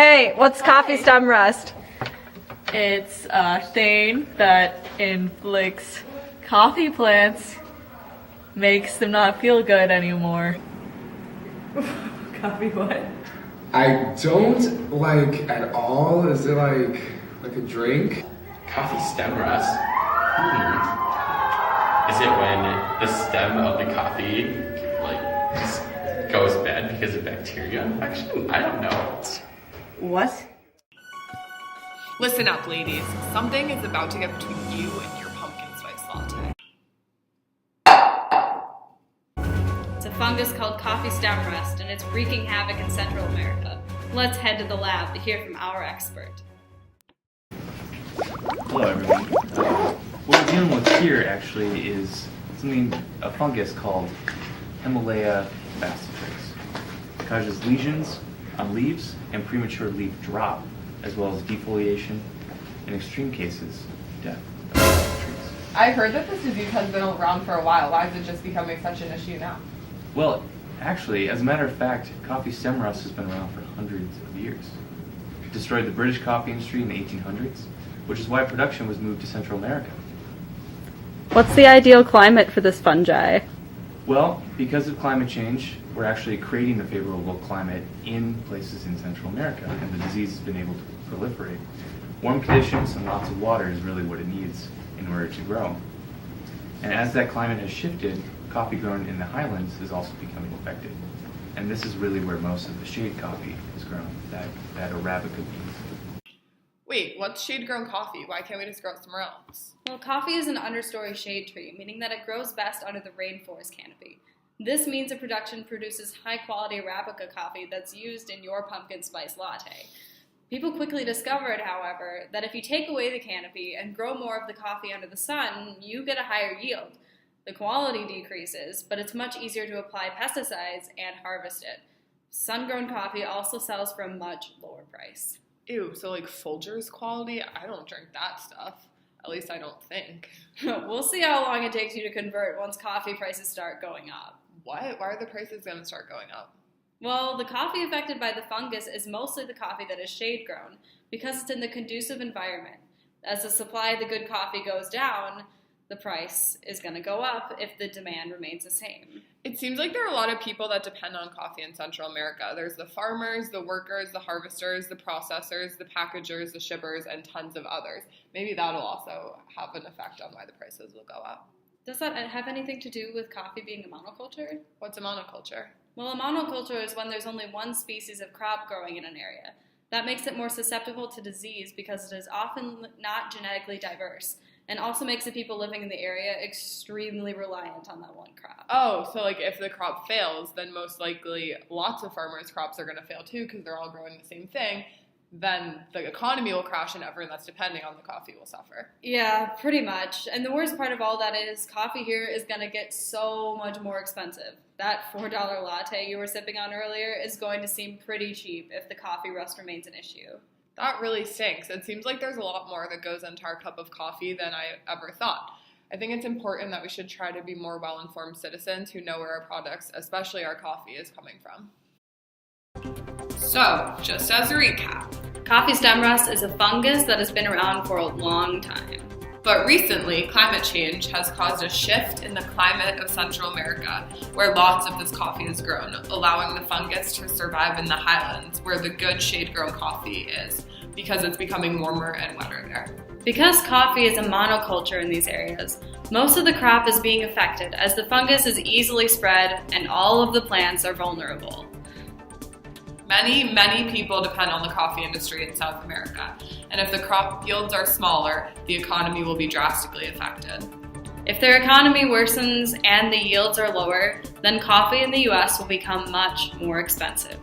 Hey, what's coffee stem rust? It's a thing that inflicts coffee plants, makes them not feel good anymore. Coffee what? I don't like at all. Is it like a drink? Coffee stem rust. Is it when the stem of the coffee just goes bad because of bacteria infection? I don't know. What? Listen up, ladies. Something is about to get between you and your pumpkin spice latte. It's a fungus called coffee stem rust, and it's wreaking havoc in Central America. Let's head to the lab to hear from our expert. Hello everyone. What we're dealing with here actually is a fungus called Himalaya bacitrix. It causes lesions on leaves and premature leaf drop, as well as defoliation, in extreme cases, death of trees. I heard that this disease has been around for a while. Why is it just becoming such an issue now? Well, actually, as a matter of fact, coffee stem rust has been around for hundreds of years. It destroyed the British coffee industry in the 1800s, which is why production was moved to Central America. What's the ideal climate for this fungi? Well, because of climate change, we're actually creating the favorable climate in places in Central America, and the disease has been able to proliferate. Warm conditions and lots of water is really what it needs in order to grow. And as that climate has shifted, coffee grown in the highlands is also becoming affected. And this is really where most of the shade coffee is grown, that Arabica beans. Wait, what's shade-grown coffee? Why can't we just grow it somewhere else? Well, coffee is an understory shade tree, meaning that it grows best under the rainforest canopy. This means the production produces high-quality Arabica coffee that's used in your pumpkin spice latte. People quickly discovered, however, that if you take away the canopy and grow more of the coffee under the sun, you get a higher yield. The quality decreases, but it's much easier to apply pesticides and harvest it. Sun-grown coffee also sells for a much lower price. Ew, so like Folgers quality? I don't drink that stuff. At least I don't think. We'll see how long it takes you to convert once coffee prices start going up. What? Why are the prices going to start going up? Well, the coffee affected by the fungus is mostly the coffee that is shade-grown because it's in the conducive environment. As the supply of the good coffee goes down, the price is going to go up if the demand remains the same. It seems like there are a lot of people that depend on coffee in Central America. There's the farmers, the workers, the harvesters, the processors, the packagers, the shippers, and tons of others. Maybe that'll also have an effect on why the prices will go up. Does that have anything to do with coffee being a monoculture? What's a monoculture? Well, a monoculture is when there's only one species of crop growing in an area. That makes it more susceptible to disease because it is often not genetically diverse, and also makes the people living in the area extremely reliant on that one crop. Oh, so like if the crop fails, then most likely lots of farmers' crops are going to fail too because they're all growing the same thing. Then the economy will crash and everyone that's depending on the coffee will suffer. Yeah, pretty much. And the worst part of all that is coffee here is going to get so much more expensive. That $4 latte you were sipping on earlier is going to seem pretty cheap if the coffee rust remains an issue. That really stinks. It seems like there's a lot more that goes into our cup of coffee than I ever thought. I think it's important that we should try to be more well-informed citizens who know where our products, especially our coffee, is coming from. So, just as a recap, Coffee stem rust is a fungus that has been around for a long time. but recently climate change has caused a shift in the climate of Central America, where lots of this coffee is grown, allowing the fungus to survive in the highlands, where the good shade-grown coffee is, because it's becoming warmer and wetter there. Because coffee is a monoculture in these areas, most of the crop is being affected as the fungus is easily spread and all of the plants are vulnerable. Many people depend on the coffee industry in South America, and if the crop yields are smaller, the economy will be drastically affected. If their economy worsens and the yields are lower, then coffee in the US will become much more expensive.